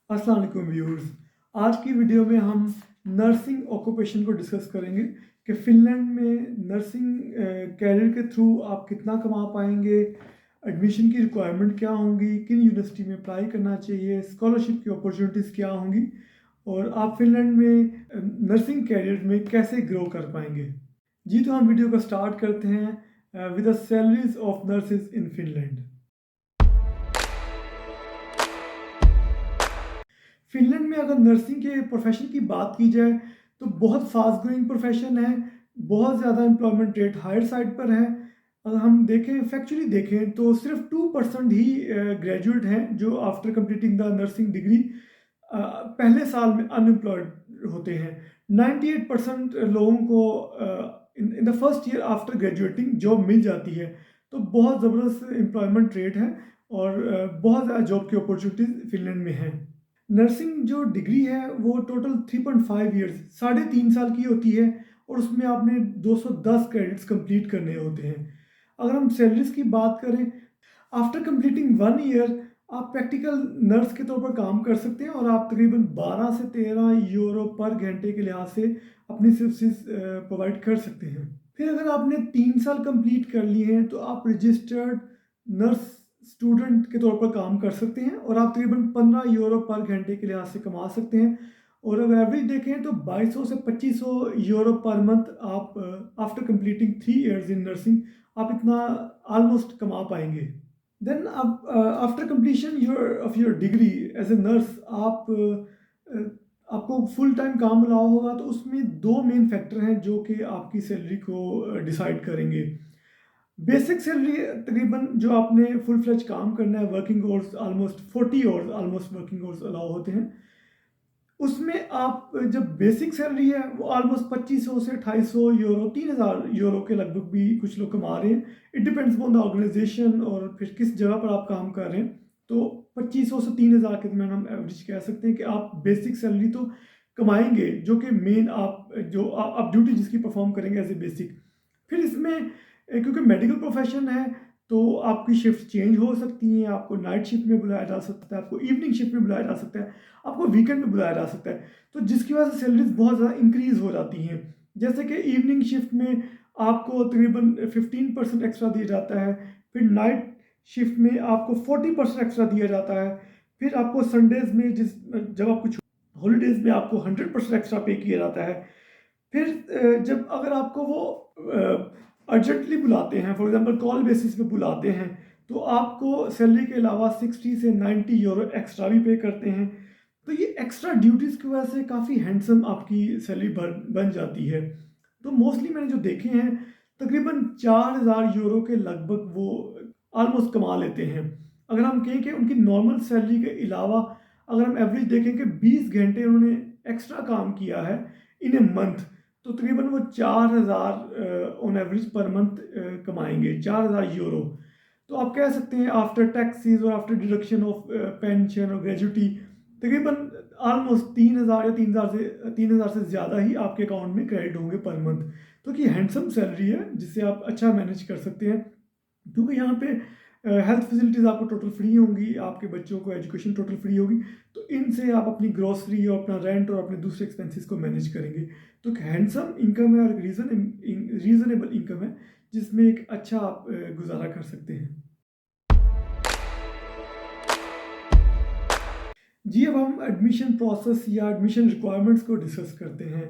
अस्सलाम वालेकुम व्यूअर्स। आज की वीडियो में हम नर्सिंग ऑक्यूपेशन को डिस्कस करेंगे कि फ़िनलैंड में नर्सिंग कैरियर के थ्रू आप कितना कमा पाएंगे, एडमिशन की रिक्वायरमेंट क्या होंगी, किन यूनिवर्सिटी में अप्लाई करना चाहिए, स्कॉलरशिप की अपॉर्चुनिटीज़ क्या होंगी और आप फ़िनलैंड में नर्सिंग कैरियर में कैसे ग्रो कर पाएंगे। जी तो हम वीडियो को स्टार्ट करते हैं with the salaries of nurses in Finland. Finland में अगर नर्सिंग के प्रोफेशन की बात की जाए तो बहुत फास्ट ग्रोइंग प्रोफेशन है, बहुत ज़्यादा एम्प्लॉयमेंट रेट हायर साइड पर है। अगर हम देखें फैक्चुअली देखें तो सिर्फ 2% ही ग्रेजुएट हैं जो after completing the nursing degree पहले साल में अनएम्प्लॉयड होते हैं। 98% लोगों को in the first year after graduating job मिल जाती है। तो बहुत ज़बरदस्त एम्प्लॉयमेंट रेट है और बहुत ज़्यादा जॉब की अपॉर्चुनिटीज़ फिनलैंड में हैं। नर्सिंग जो डिग्री है वो टोटल 3.5 ईयर्स 3.5 साल की होती है और उसमें आपने 210 क्रेडिट्स कंप्लीट करने होते हैं। अगर हम सैलरीज की बात करें, आफ्टर कंप्लीटिंग 1 ईयर आप प्रैक्टिकल नर्स के तौर पर काम कर सकते हैं और आप तकरीबन 12 से 13 यूरो पर घंटे के लिहाज से अपनी सर्विसेज प्रोवाइड कर सकते हैं। फिर अगर आपने 3 साल कंप्लीट कर लिए हैं तो आप रजिस्टर्ड नर्स स्टूडेंट के तौर पर काम कर सकते हैं और आप तकरीबन 15 यूरो पर घंटे के लिहाज से कमा सकते हैं। और अगर एवरेज देखें तो 2200 से 2500 यूरो पर मंथ आप after completing 3 years in nursing आप इतना ऑलमोस्ट कमा पाएंगे। देन अब after completion your degree as a nurse आपको फुल टाइम काम मिला होगा तो उसमें दो मेन फैक्टर हैं जो कि आपकी सैलरी को डिसाइड करेंगे। बेसिक सैलरी तकरीबन जो आपने फुल फ्लेज काम करना है, working hours almost 40 hours almost working hours allow होते हैं, उसमें आप जब बेसिक सैलरी है वो ऑलमोस्ट 2500 से 250 यूरो 3000 यूरो के लगभग भी कुछ लोग कमा रहे हैं। It depends on the organisation और फिर किस जगह पर आप काम कर रहे हैं। तो 2500 से 3000 के दरम्यान हम एवरेज कह सकते हैं कि आप बेसिक सैलरी तो कमाएंगे, जो कि मेन आप ड्यूटी जिसकी परफॉर्म करेंगे एज ए बेसिक। फिर इसमें क्योंकि मेडिकल प्रोफेशन है तो आपकी शिफ्ट चेंज हो सकती हैं, आपको नाइट शिफ्ट में बुलाया जा सकता है, आपको इवनिंग शिफ्ट में बुलाया जा सकता है, आपको वीकेंड में बुलाया जा सकता है। तो जिसकी वजह से सैलरीज बहुत ज़्यादा इंक्रीज़ हो जाती हैं। जैसे कि इवनिंग शिफ्ट में आपको तकरीबन 15% एक्स्ट्रा दिया जाता है, फिर नाइट शिफ्ट में आपको 40% एक्स्ट्रा दिया जाता है, फिर आपको संडेज़ में जब आपको हॉलीडेज़ में आपको 100% एक्स्ट्रा पे किया जाता है। फिर जब अगर आपको वो अर्जेंटली बुलाते हैं, फॉर एग्जांपल कॉल बेसिस पे बुलाते हैं, तो आपको सैलरी के अलावा 60 से 90 यूरो एक्स्ट्रा भी पे करते हैं। तो ये एक्स्ट्रा ड्यूटीज़ की वजह से काफ़ी हैंडसम आपकी सैलरी बन जाती है। तो मोस्टली मैंने जो देखे हैं तकरीबन 4000 यूरो के लगभग वो ऑलमोस्ट कमा लेते हैं। अगर हम कहें कि उनकी नॉर्मल सैलरी के अलावा अगर हम एवरेज देखें कि 20 घंटे उन्होंने एक्स्ट्रा काम किया है इन ए मंथ, तो तकरीबन वो 4000 ऑन एवरेज पर मंथ कमाएंगे, 4000 यूरो। तो आप कह सकते हैं आफ्टर टैक्सीज और आफ्टर डिडक्शन ऑफ पेंशन और ग्रेजुटी तकरीबन ऑलमोस्ट 3000 या 3000 से ज़्यादा ही आपके अकाउंट में क्रेडिट होंगे पर मंथ। तो कि हैंडसम सैलरी है जिससे आप अच्छा मैनेज कर सकते हैं, क्योंकि यहाँ पे हेल्थ फैसिलिटीज़ आपको टोटल फ्री होंगी, आपके बच्चों को एजुकेशन टोटल फ्री होगी। तो इनसे आप अपनी ग्रोसरी और अपना रेंट और अपने दूसरे एक्सपेंसेस को मैनेज करेंगे। तो एक हैंडसम इनकम है और रीज़नेबल इनकम है जिसमें एक अच्छा आप गुजारा कर सकते हैं। जी अब हम एडमिशन प्रोसेस या एडमिशन रिक्वायरमेंट्स को डिस्कस करते हैं।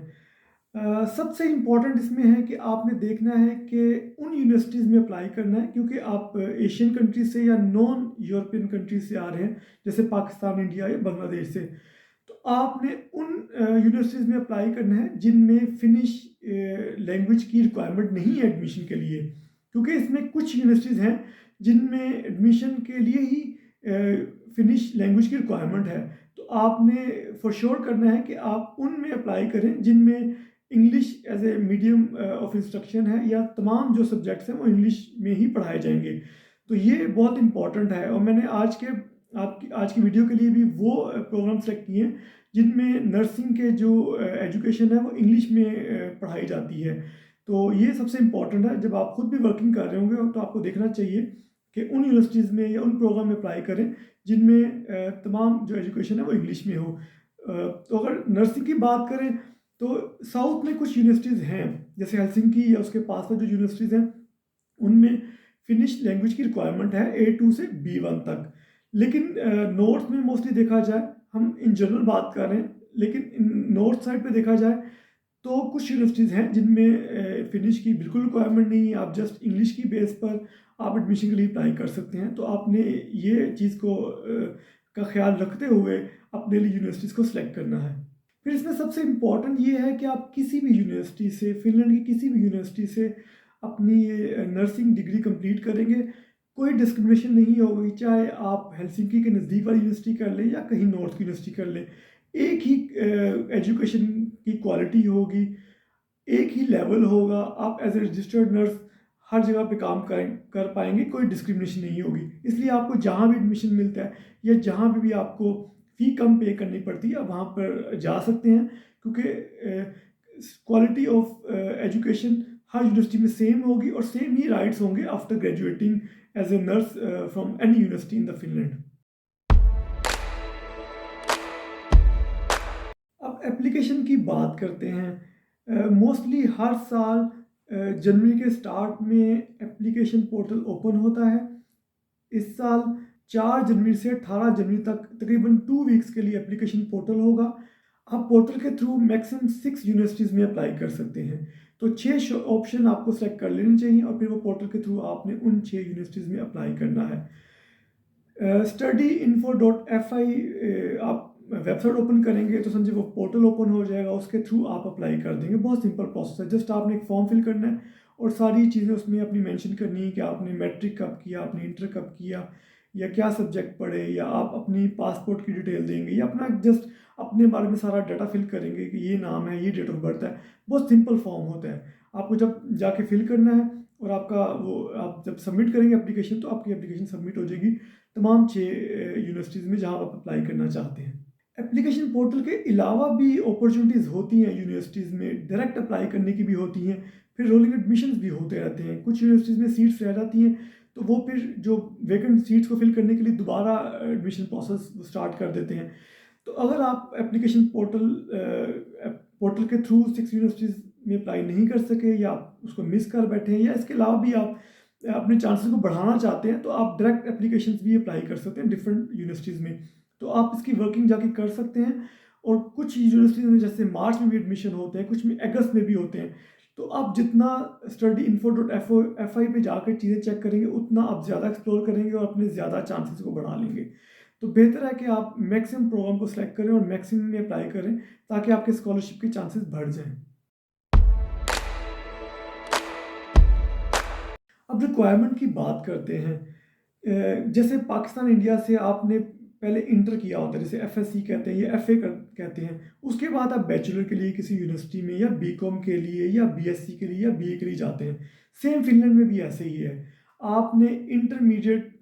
सबसे इम्पॉर्टेंट इसमें है कि आपने देखना है कि उन यूनिवर्सिटीज़ में अप्लाई करना है, क्योंकि आप एशियन कंट्रीज से या नॉन यूरोपियन कंट्रीज से आ रहे हैं, जैसे पाकिस्तान, इंडिया या बांग्लादेश से। तो आपने उन यूनिवर्सिटीज़ में अप्लाई करना है जिनमें फिनिश लैंग्वेज की रिक्वायरमेंट नहीं है एडमिशन के लिए, क्योंकि इसमें कुछ यूनिवर्सिटीज़ हैं जिनमें एडमिशन के लिए ही फिनिश लैंग्वेज की रिक्वायरमेंट है। तो आपने फॉर श्योर करना है कि आप उनमें अप्लाई करें जिनमें English as a medium of instruction है, या तमाम जो सब्जेक्ट्स हैं वो इंग्लिश में ही पढ़ाए जाएंगे। तो ये बहुत इंपॉर्टेंट है और मैंने आज की वीडियो के लिए भी वो प्रोग्राम सेलेक्ट किए हैं जिनमें नर्सिंग के जो एजुकेशन है वो इंग्लिश में पढ़ाई जाती है। तो ये सबसे इम्पॉर्टेंट है। जब आप खुद भी वर्किंग कर रहे होंगे तो आपको देखना चाहिए कि उन यूनिवर्सिटीज़ में या उन प्रोग्राम में अप्लाई करें जिनमें तमाम जो एजुकेशन है वो इंग्लिश में हो। तो अगर नर्सिंग की बात करें तो साउथ में कुछ यूनिवर्सिटीज़ हैं, जैसे हेलसिंकी या उसके पास में जो यूनिवर्सिटीज़ हैं उनमें फिनिश लैंग्वेज की रिक्वायरमेंट है A2 से B1 तक। लेकिन नॉर्थ में मोस्टली देखा जाए, हम इन जनरल बात कर रहे हैं, लेकिन नॉर्थ साइड पे देखा जाए तो कुछ यूनिवर्सिटीज़ हैं जिनमें फिनिश की बिल्कुल रिक्वायरमेंट नहीं है। आप जस्ट इंग्लिश की बेस पर आप एडमिशन के लिए अप्लाई कर सकते हैं। तो आपने ये चीज़ को का ख्याल रखते हुए अपने लिए यूनिवर्सिटीज़ को सिलेक्ट करना है। फिर इसमें सबसे इम्पॉर्टेंट ये है कि आप किसी भी यूनिवर्सिटी से, फिनलैंड की किसी भी यूनिवर्सिटी से अपनी ये नर्सिंग डिग्री कंप्लीट करेंगे, कोई डिस्क्रिमिनेशन नहीं होगी, चाहे आप हेलसिंकी के नज़दीक वाली यूनिवर्सिटी कर लें या कहीं नॉर्थ की यूनिवर्सिटी कर लें। एक ही एजुकेशन की क्वालिटी होगी, एक ही लेवल होगा, आप एज ए रजिस्टर्ड नर्स हर जगह पे काम कर पाएंगे, कोई डिस्क्रिमिनेशन नहीं होगी। इसलिए आपको जहाँ भी एडमिशन मिलता है या जहाँ भी आपको फ़ी कम पे करनी पड़ती है, आप वहाँ पर जा सकते हैं, क्योंकि क्वालिटी ऑफ एजुकेशन हर यूनिवर्सिटी में सेम होगी और सेम ही राइट्स होंगे after graduating as a nurse from any university in the Finland. अब एप्लीकेशन की बात करते हैं। मोस्टली हर साल जनवरी के स्टार्ट में एप्लीकेशन पोर्टल ओपन होता है। इस साल 4 जनवरी से 18 जनवरी तक तकरीबन 2 वीक्स के लिए एप्लीकेशन पोर्टल होगा। आप पोर्टल के थ्रू मैक्सिमम 6 यूनिवर्सिटीज़ में अप्लाई कर सकते हैं। तो 6 ऑप्शन आपको सेलेक्ट कर लेने चाहिए और फिर वो पोर्टल के थ्रू आपने उन 6 यूनिवर्सिटीज़ में अप्लाई करना है। studyinfo.fi आप वेबसाइट ओपन करेंगे तो समझे वो पोर्टल ओपन हो जाएगा, उसके थ्रू आप अप्लाई कर देंगे। बहुत सिंपल प्रोसेस है, जस्ट आपने एक फॉर्म फिल करना है और सारी चीज़ें उसमें अपनी मेंशन करनी है कि आपने मैट्रिक कब किया, आपने इंटर कब किया, या क्या सब्जेक्ट पढ़े, या आप अपनी पासपोर्ट की डिटेल देंगे या अपना जस्ट अपने बारे में सारा डाटा फिल करेंगे कि ये नाम है, ये डेट ऑफ बर्थ है। बहुत सिंपल फॉर्म होता है, आपको जब जाके फिल करना है और आपका वो आप जब सबमिट करेंगे एप्लीकेशन तो आपकी एप्लीकेशन सबमिट हो जाएगी तमाम 6 यूनिवर्सिटीज़ में जहाँ आप अप्लाई करना चाहते हैं। एप्लीकेशन पोर्टल के अलावा भी अपॉर्चुनिटीज़ होती हैं यूनिवर्सिटीज़ में, डायरेक्ट अप्लाई करने की भी होती हैं, फिर रोलिंग एडमिशन्स भी होते रहते हैं। कुछ यूनिवर्सिटीज़ में सीट्स रह जाती हैं तो वो फिर जो वैकेंट सीट्स को फिल करने के लिए दोबारा एडमिशन प्रोसेस स्टार्ट कर देते हैं। तो अगर आप एप्लीकेशन पोर्टल के थ्रू 6 यूनिवर्सिटीज़ में अप्लाई नहीं कर सके या आप उसको मिस कर बैठे हैं या इसके अलावा भी आप अपने चांसेस को बढ़ाना चाहते हैं तो आप डायरेक्ट एप्लीकेशंस भी अप्लाई कर सकते हैं डिफरेंट यूनिवर्सिटीज़ में। तो आप इसकी वर्किंग जाके कर सकते हैं और कुछ यूनिवर्सिटीज़ में जैसे मार्च में भी एडमिशन होते हैं, कुछ में अगस्त में भी होते हैं। तो आप जितना studyinfo.fi पे जाकर चीज़ें चेक करेंगे उतना आप ज़्यादा एक्सप्लोर करेंगे और अपने ज़्यादा चांसेस को बढ़ा लेंगे। तो बेहतर है कि आप मैक्सिमम प्रोग्राम को सिलेक्ट करें और मैक्सिमम में अप्लाई करें ताकि आपके स्कॉलरशिप के चांसेस बढ़ जाएँ। अब रिक्वायरमेंट की बात करते हैं। जैसे पाकिस्तान इंडिया से आपने पहले इंटर किया होता है, जैसे एफएससी कहते हैं या एफए कहते हैं, उसके बाद आप बैचलर के लिए किसी यूनिवर्सिटी में या बीकॉम के लिए या बीएससी के लिए या बीए के लिए जाते हैं। सेम फिनलैंड में भी ऐसे ही है। आपने इंटरमीडिएट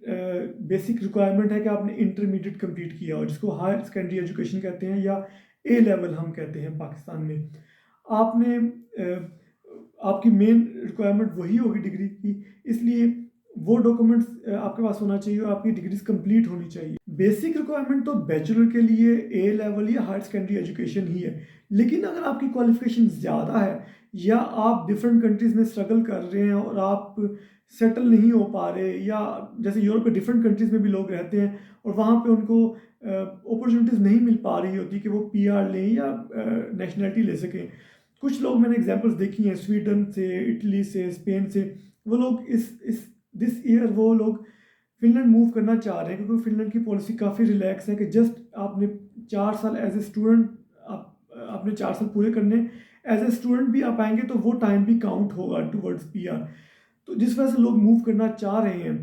बेसिक रिक्वायरमेंट है कि आपने इंटरमीडिएट कंप्लीट किया हो, जिसको हायर सेकेंडरी एजुकेशन कहते हैं या ए लेवल हम कहते हैं पाकिस्तान में। आपने आपकी मेन रिक्वायरमेंट वही होगी डिग्री की, इसलिए वो डॉक्यूमेंट्स आपके पास होना चाहिए और आपकी डिग्रीज कंप्लीट होनी चाहिए। बेसिक रिक्वायरमेंट तो बैचलर के लिए ए लेवल या हायर सेकेंडरी एजुकेशन ही है, लेकिन अगर आपकी क्वालिफिकेशन ज़्यादा है या आप डिफरेंट कंट्रीज़ में स्ट्रगल कर रहे हैं और आप सेटल नहीं हो पा रहे, या जैसे यूरोप के डिफरेंट कंट्रीज़ में भी लोग रहते हैं और वहाँ पे उनको अपॉर्चुनिटीज़ नहीं मिल पा रही होती कि वो पीआर लें या नेशनलिटी ले सकें। कुछ लोग मैंने एग्जांपल्स देखी हैं स्वीडन से, इटली से, स्पेन से। वो लोग इस दिस ईयर वो लोग फिनलैंड मूव करना चाह रहे हैं क्योंकि फिनलैंड की पॉलिसी काफ़ी रिलैक्स है कि जस्ट आपने 4 साल एज ए स्टूडेंट आपने 4 साल पूरे करने, एज ए स्टूडेंट भी आप आएंगे तो वो टाइम भी काउंट होगा टुवर्ड्स पीआर। तो जिस वजह से लोग मूव करना चाह रहे हैं,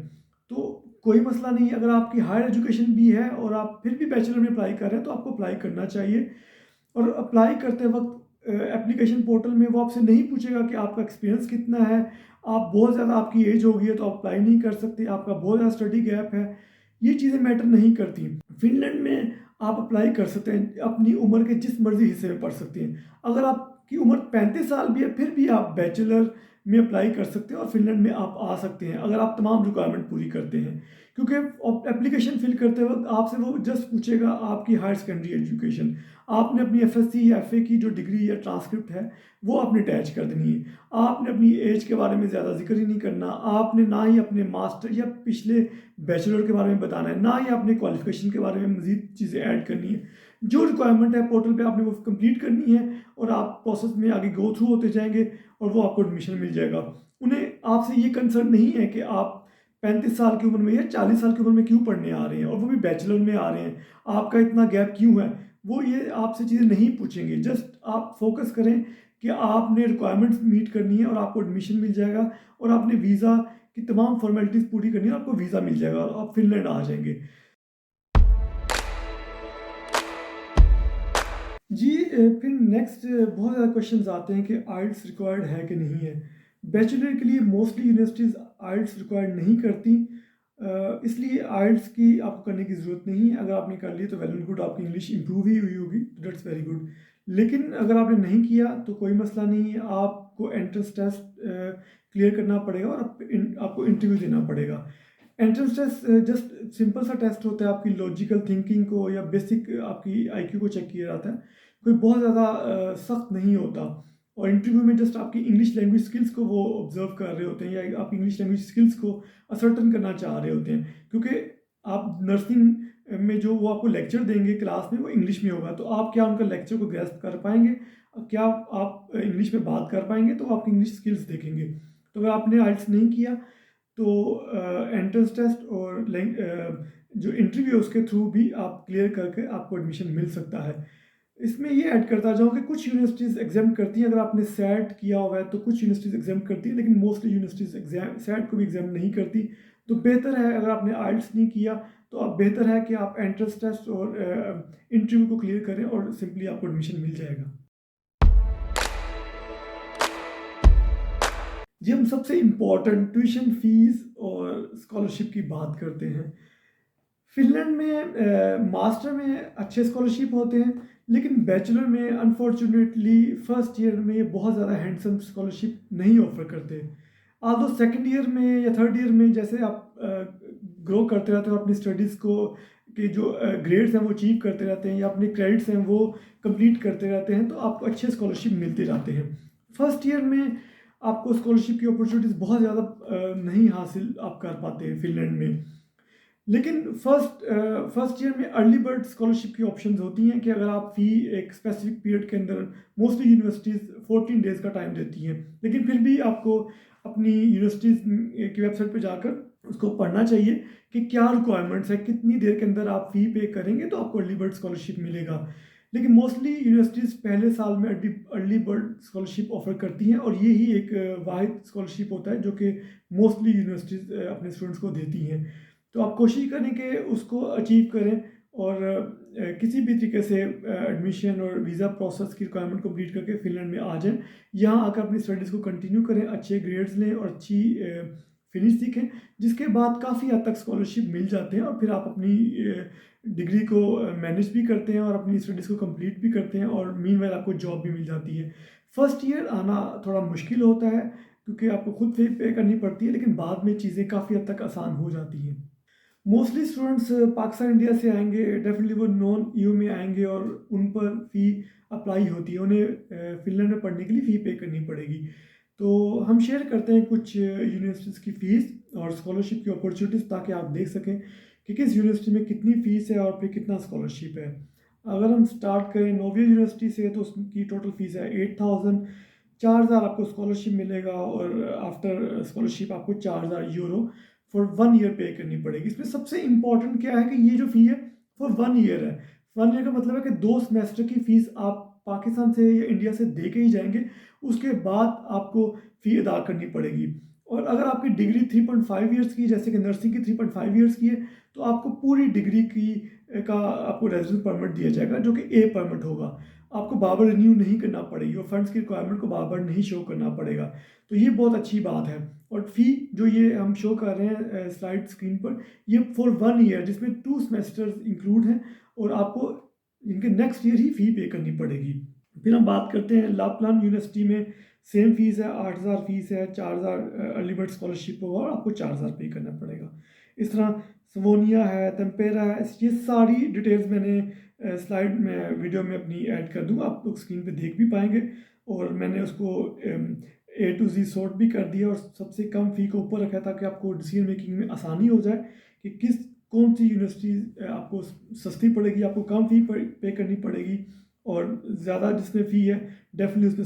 तो कोई मसला नहीं। अगर आपकी हायर एजुकेशन भी है और आप फिर भी बैचलर में अप्लाई कर रहे हैं तो आपको अप्लाई करना चाहिए। और अप्लाई करते वक्त एप्लीकेशन पोर्टल में वो आपसे नहीं पूछेगा कि आपका एक्सपीरियंस कितना है, आप बहुत ज़्यादा आपकी एज हो गई है तो आप अप्लाई नहीं कर सकते, आपका बहुत ज़्यादा स्टडी गैप है, ये चीज़ें मैटर नहीं करती। फिनलैंड में आप अप्लाई कर सकते हैं, अपनी उम्र के जिस मर्जी हिस्से में पढ़ सकते हैं। अगर आपकी उम्र 35 साल भी है फिर भी आप बैचलर में अप्लाई कर सकते हैं और फिनलैंड में आप आ सकते हैं अगर आप तमाम रिक्वायरमेंट पूरी करते हैं। क्योंकि एप्लीकेशन फिल करते वक्त आपसे वो जस्ट पूछेगा आपकी हायर सेकेंडरी एजुकेशन, आपने अपनी एफएससी या एफए की जो डिग्री या ट्रांसक्रिप्ट है वो आपने अटैच कर देनी है। आपने अपनी एज के बारे में ज़्यादा जिक्र ही नहीं करना, आपने ना ही अपने मास्टर या पिछले बैचलर के बारे में बताना है, ना ही अपने क्वालिफिकेशन के बारे में मज़ीद चीज़ें ऐड करनी है। जो रिक्वायरमेंट है पोर्टल पे आपने वो कंप्लीट करनी है और आप प्रोसेस में आगे गो थ्रू होते जाएंगे और वो आपको एडमिशन मिल जाएगा। उन्हें आपसे ये कंसर्न नहीं है कि आप 35 साल की उम्र में या 40 साल की उम्र में क्यों पढ़ने आ रहे हैं और वो भी बैचलर में आ रहे हैं, आपका इतना गैप क्यों है, वो ये आपसे चीज़ें नहीं पूछेंगे। जस्ट आप फोकस करें कि आपने रिक्वायरमेंट्स मीट करनी है और आपको एडमिशन मिल जाएगा और आपने वीज़ा की तमाम फॉर्मेलिटीज़ पूरी करनी है, आपको वीज़ा मिल जाएगा और आप फिनलैंड आ जाएंगे। जी फिर नेक्स्ट बहुत ज़्यादा क्वेश्चंस आते हैं कि आइल्स रिक्वायर्ड है कि नहीं है। बैचलर के लिए मोस्टली यूनिवर्सिटीज़ आइल्स रिक्वायर्ड नहीं करती, इसलिए आइल्स की आपको करने की ज़रूरत नहीं है। अगर आपने कर ली तो वेल एंड गुड, आपकी इंग्लिश इंप्रूव ही हुई होगी, दैट्स वेरी गुड। लेकिन अगर आपने नहीं किया तो कोई मसला नहीं है, आपको एंट्रेंस टेस्ट क्लियर करना पड़ेगा और आपको इंटरव्यू देना पड़ेगा। एंट्रेंस टेस्ट जस्ट सिंपल सा टेस्ट होता है, आपकी लॉजिकल थिंकिंग को या बेसिक आपकी आईक्यू को चेक किया जाता है, कोई बहुत ज़्यादा सख्त नहीं होता। और इंटरव्यू में जस्ट आपकी इंग्लिश लैंग्वेज स्किल्स को वो ऑब्जर्व कर रहे होते हैं या आप इंग्लिश लैंग्वेज स्किल्स को असर्टन करना चाह रहे होते हैं, क्योंकि आप नर्सिंग में जो वो आपको लेक्चर देंगे क्लास में वो इंग्लिश में होगा, तो आप क्या उनका लेक्चर को ग्रैस्प कर पाएंगे, क्या आप इंग्लिश में बात कर पाएंगे, तो आपकी इंग्लिश स्किल्स देखेंगे। तो अगर आपने आइल्स नहीं किया तो एंट्रेंस टेस्ट और जो इंटरव्यू है उसके थ्रू भी आप क्लियर करके आपको एडमिशन मिल सकता है। इसमें ये ऐड करता जाऊँ कि कुछ यूनिवर्सिटीज़ एग्जाम करती हैं, अगर आपने सैट किया हुआ है तो कुछ यूनिवर्सिटीज़ एग्जाम करती हैं, लेकिन मोस्टली यूनिवर्सिटीज़ एग्जाम सैट को भी एग्जाम नहीं करती। तो बेहतर है, अगर आपने आइल्स नहीं किया तो अब बेहतर है कि आप एंट्रेंस टेस्ट और इंटरव्यू को क्लियर करें और सिंपली आपको एडमिशन मिल जाएगा। जी हम सबसे इम्पोर्टेंट ट्यूशन फीस और स्कॉलरशिप की बात करते हैं। फिनलैंड में मास्टर में अच्छे स्कॉलरशिप होते हैं, लेकिन बैचलर में अनफॉर्चुनेटली फर्स्ट ईयर में ये बहुत ज़्यादा हैंडसम स्कॉलरशिप नहीं ऑफर करते। आप तो सेकंड ईयर में या थर्ड ईयर में जैसे आप ग्रो करते रहते हो अपनी स्टडीज़ को, कि जो ग्रेड्स हैं वो अचीव करते रहते हैं या अपने क्रेडिट्स हैं वो कंप्लीट करते रहते हैं, तो आपको अच्छे स्कॉलरशिप मिलते जाते हैं। फर्स्ट ईयर में आपको स्कॉलरशिप की अपॉर्चुनिटीज़ बहुत ज़्यादा नहीं हासिल आप कर पाते हैं फिनलैंड में। लेकिन फर्स्ट ईयर में अर्ली बर्ड स्कॉलरशिप की ऑप्शंस होती हैं कि अगर आप फ़ी एक स्पेसिफिक पीरियड के अंदर, मोस्टली यूनिवर्सिटीज़ 14 डेज़ का टाइम देती हैं, लेकिन फिर भी आपको अपनी यूनिवर्सिटीज़ की वेबसाइट पे जाकर उसको पढ़ना चाहिए कि क्या रिक्वायरमेंट्स है, कितनी देर के अंदर आप फ़ी पे करेंगे तो आपको अर्ली बर्ड स्कॉलरशिप मिलेगा। लेकिन मोस्टली यूनिवर्सिटीज़ पहले साल में अर्ली बर्ड स्कॉलरशिप ऑफर करती हैं और ये ही एक वाहिद स्कॉलरशिप होता है जो कि मोस्टली यूनिवर्सिटीज़ अपने स्टूडेंट्स को देती हैं। तो आप कोशिश करें कि उसको अचीव करें और किसी भी तरीके से एडमिशन और वीज़ा प्रोसेस की रिक्वायरमेंट कंप्लीट करके फिनलैंड में आ जाएं। यहाँ आकर अपनी स्टडीज़ को कंटिन्यू करें, अच्छे ग्रेड्स लें और अच्छी फिनिश सीखें, जिसके बाद काफ़ी हद तक स्कॉलरशिप मिल जाते हैं और फिर आप अपनी डिग्री को मैनेज भी करते हैं और अपनी स्टडीज़ को कंप्लीट भी करते हैं और मीनवाइल आपको जॉब भी मिल जाती है। फर्स्ट ईयर आना थोड़ा मुश्किल होता है क्योंकि आपको खुद फी पे करनी पड़ती है, लेकिन बाद में चीज़ें काफ़ी हद तक आसान हो जाती हैं। मोस्टली स्टूडेंट्स पाकिस्तान इंडिया से आएंगे, डेफिनेटली वो नॉन ईयू में आएंगे और उन पर फ़ी अप्लाई होती है, उन्हें फिनलैंड में पढ़ने के लिए फ़ी पे करनी पड़ेगी। तो हम शेयर करते हैं कुछ यूनिवर्सिटीज़ की फ़ीस और स्कॉलरशिप की अपॉर्चुनिटीज़, ताकि आप देख सकें कि किस यूनिवर्सिटी में कितनी फ़ीस है और फिर कितना स्कॉलरशिप है। अगर हम स्टार्ट करें नोविया यूनिवर्सिटी से तो उसकी टोटल फ़ीस है 8000, 4000 आपको स्कॉलरशिप मिलेगा और आफ्टर स्कॉलरशिप आपको 4000 यूरो फॉर 1 ईयर पे करनी पड़ेगी। इसमें सबसे इम्पॉर्टेंट क्या है कि ये जो फ़ी है फॉर 1 ईयर है। 1 ईयर का मतलब है कि 2 सेमेस्टर की फ़ीस आप पाकिस्तान से या इंडिया से दे के ही जाएँगे, उसके बाद आपको फ़ी अदा करनी पड़ेगी। और अगर आपकी डिग्री 3.5 ईयर्स की, जैसे कि नर्सिंग की 3.5 ईयर्स की है, तो आपको पूरी डिग्री की का आपको रेजिडेंस परमिट दिया जाएगा जो कि ए परमिट होगा। आपको बार-बार रिन्यू नहीं करना पड़ेगी और फंड्स की रिक्वायरमेंट को बार-बार नहीं शो करना पड़ेगा। तो ये बहुत अच्छी बात है। और फ़ी जो ये हम शो कर रहे हैं स्लाइड स्क्रीन पर, ये फॉर 1 ईयर जिसमें 2 सेमेस्टर्स इंक्लूड हैं और आपको इनके नेक्स्ट ईयर ही फ़ी पे करनी पड़ेगी। फिर हम बात करते हैं लाप्लान यूनिवर्सिटी में सेम फीस है, 8,000 फीस है, 4,000 अर्ली बर्ड स्कॉलरशिप होगा और आपको 4,000 पे करना पड़ेगा। इस तरह सवोनिया है, तेम्पेरा है, ये सारी डिटेल्स मैंने स्लाइड में वीडियो में अपनी ऐड कर दूँगा, आप लोग स्क्रीन पे देख भी पाएंगे। और मैंने उसको ए टू जी सॉर्ट भी कर दिया और सबसे कम फ़ी को ऊपर रखा है ताकि आपको डिसीजन मेकिंग में आसानी हो जाए कि कौन सी यूनिवर्सिटी आपको सस्ती पड़ेगी, आपको कम फ़ी पे करनी पड़ेगी, और ज़्यादा जिसमें फ़ी है डेफिनेटली उसमें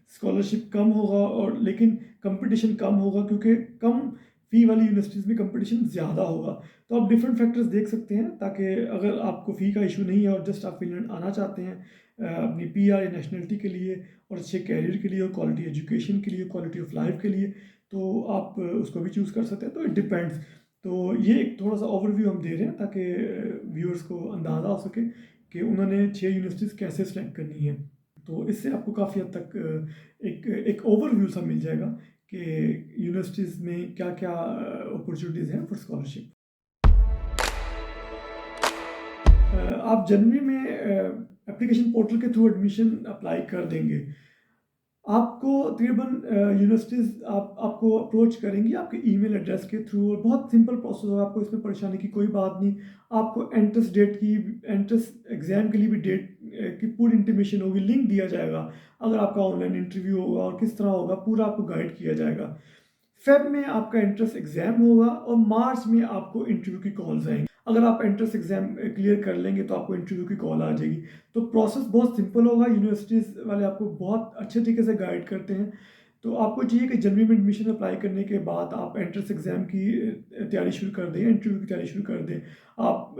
स्कॉलरशिप कम होगा, और लेकिन कंपटीशन कम होगा क्योंकि कम फ़ी वाली यूनिवर्सिटीज़ में कंपटीशन ज़्यादा होगा। तो आप डिफरेंट फैक्टर्स देख सकते हैं ताकि अगर आपको फ़ी का इशू नहीं है और जस्ट आप फिनलैंड आना चाहते हैं अपनी पीआर या नेशनलिटी के लिए और अच्छे कैरियर के लिए और क्वालिटी एजुकेशन के लिए, क्वालिटी ऑफ लाइफ के लिए, तो आप उसको भी चूज़ कर सकते हैं। तो इट डिपेंड्स। तो ये एक थोड़ा सा ओवरव्यू हम दे रहे हैं ताकि व्यूअर्स को अंदाज़ा हो सके कि उन्होंने 6 यूनिवर्सिटीज़ कैसे सेलेक्ट करनी है। तो इससे आपको काफ़ी हद तक एक ओवरव्यू सा मिल जाएगा कि यूनिवर्सिटीज़ में क्या-क्या अपॉर्चुनिटीज़ हैं फॉर स्कॉलरशिप। आप जनवरी में एप्लीकेशन पोर्टल के थ्रू एडमिशन अप्लाई कर देंगे। आपको तकरीबन यूनिवर्सिटीज़ आपको अप्रोच करेंगी आपके ईमेल एड्रेस के थ्रू, और बहुत सिंपल प्रोसेस होगा, आपको इसमें परेशानी की कोई बात नहीं। आपको एंट्रेंस एग्ज़ाम के लिए भी डेट की पूरी इंटीमेशन होगी, लिंक दिया जाएगा, अगर आपका ऑनलाइन इंटरव्यू होगा और किस तरह होगा पूरा आपको गाइड किया जाएगा। फ़ेब में आपका एंट्रेंस एग्ज़ाम होगा और मार्च में आपको इंटरव्यू की कॉल्स आएँगी। अगर आप एंट्रेंस एग्ज़ाम क्लियर कर लेंगे तो आपको इंटरव्यू की कॉल आ जाएगी। तो प्रोसेस बहुत सिंपल होगा, यूनिवर्सिटीज़ वाले आपको बहुत अच्छे तरीके से गाइड करते हैं। तो आपको चाहिए कि जनवरी में एडमिशन अप्लाई करने के बाद आप एंट्रेंस एग्ज़ाम की तैयारी शुरू कर दें, इंटरव्यू की तैयारी शुरू कर दें। आप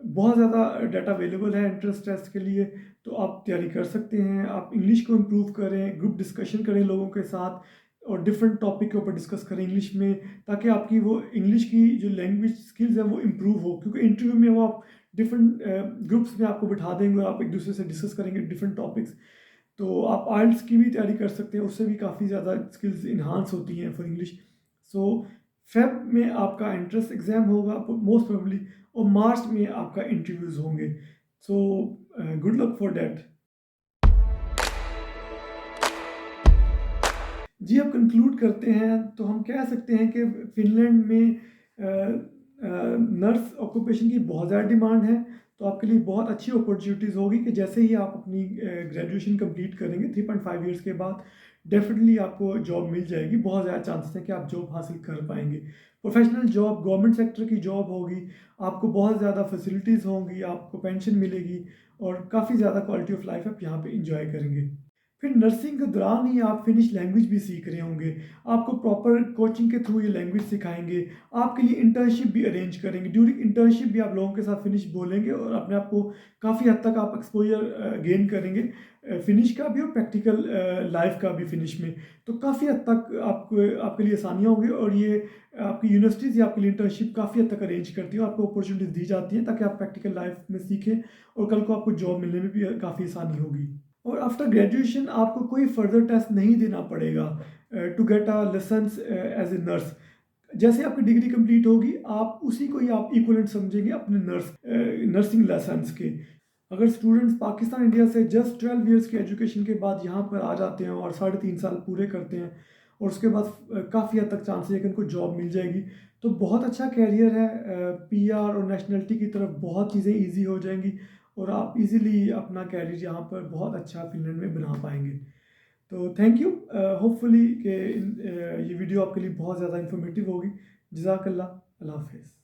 बहुत ज़्यादा डाटा अवेलेबल है एंट्रेंस टेस्ट के लिए, तो आप तैयारी कर सकते हैं। आप इंग्लिश को इम्प्रूव करें, ग्रुप डिस्कशन करें लोगों के साथ और डिफरेंट टॉपिक के ऊपर डिस्कस करें इंग्लिश में, ताकि आपकी वो इंग्लिश की जो लैंग्वेज स्किल्स है वो इम्प्रूव हो, क्योंकि इंटरव्यू में वो आप डिफरेंट ग्रुप्स में आपको बिठा देंगे और आप एक दूसरे से डिस्कस करेंगे डिफरेंट टॉपिक्स। तो आप आइल्स की भी तैयारी कर सकते हैं, उससे भी काफ़ी ज़्यादा स्किल्स इन्हांस होती हैं फॉर इंग्लिश। सो फेब में आपका एंट्रेंस एग्ज़ाम होगा मोस्ट प्रोबेबली, और मार्च में आपका इंटरव्यूज़ होंगे। So good luck for that. जी, अब कंक्लूड करते हैं तो हम कह सकते हैं कि फ़िनलैंड में नर्स ऑक्यूपेशन की बहुत ज़्यादा डिमांड है, तो आपके लिए बहुत अच्छी अपॉर्चुनिटीज़ होगी कि जैसे ही आप अपनी ग्रेजुएशन कंप्लीट करेंगे 3.5 इयर्स के बाद डेफिनेटली आपको जॉब मिल जाएगी। बहुत ज़्यादा चांसेस हैं कि आप जॉब हासिल कर पाएँगे। प्रोफेशनल जॉब, गवर्नमेंट सेक्टर की जॉब होगी, आपको बहुत ज़्यादा फैसिलिटीज़ होंगी, आपको पेंशन मिलेगी और काफ़ी ज़्यादा क्वालिटी ऑफ लाइफ़ आप यहाँ पे एन्जॉय करेंगे। फिर नर्सिंग के दौरान ही आप फिनिश लैंग्वेज भी सीख रहे होंगे। आपको प्रॉपर कोचिंग के थ्रू ये लैंग्वेज सिखाएँगे। आपके लिए इंटर्नशिप भी अरेंज करेंगे। ड्यूरिंग इंटर्नशिप भी आप लोगों के साथ फिनिश बोलेंगे और अपने आप को काफ़ी हद तक आप एक्सपोज़र गेन करेंगे फिनिश का भी और प्रैक्टिकल लाइफ़ का भी फिनिश में। तो काफ़ी हद तक आपको आपके लिए आसानियाँ होंगी, और ये आपकी यूनिवर्सिटीज़ या आपके लिए इंटर्नशिप काफ़ी हद तक अरेंज करती है, आपको अपॉर्चुनिटीज़ दी जाती हैं ताकि आप प्रैक्टिकल लाइफ़ में सीखें और कल को आपको जॉब मिलने में भी काफ़ी आसानी होगी। और आफ्टर ग्रेजुएशन आपको कोई फर्दर टेस्ट नहीं देना पड़ेगा to get a licence as a nurse. जैसे आपकी डिग्री कंप्लीट होगी आप उसी को ही आप इक्विवेलेंट समझेंगे अपने नर्सिंग लाइसेंस के। अगर स्टूडेंट्स पाकिस्तान इंडिया से जस्ट 12 इयर्स की एजुकेशन के बाद यहाँ पर आ जाते हैं और 3.5 साल पूरे करते हैं और उसके बाद काफ़ी हद तक चांसेस है कि उनको जॉब मिल जाएगी, तो बहुत अच्छा कैरियर है। पीआर और नेशनलिटी की तरफ बहुत चीज़ें इजी हो जाएंगी और आप इजीली अपना कैरियर यहाँ पर बहुत अच्छा फिनलैंड में बना पाएंगे। तो थैंक यू, होपफुली कि ये वीडियो आपके लिए बहुत ज़्यादा इन्फॉर्मेटिव होगी। जज़ाकल्लाह, अल्लाह हाफ़िज़।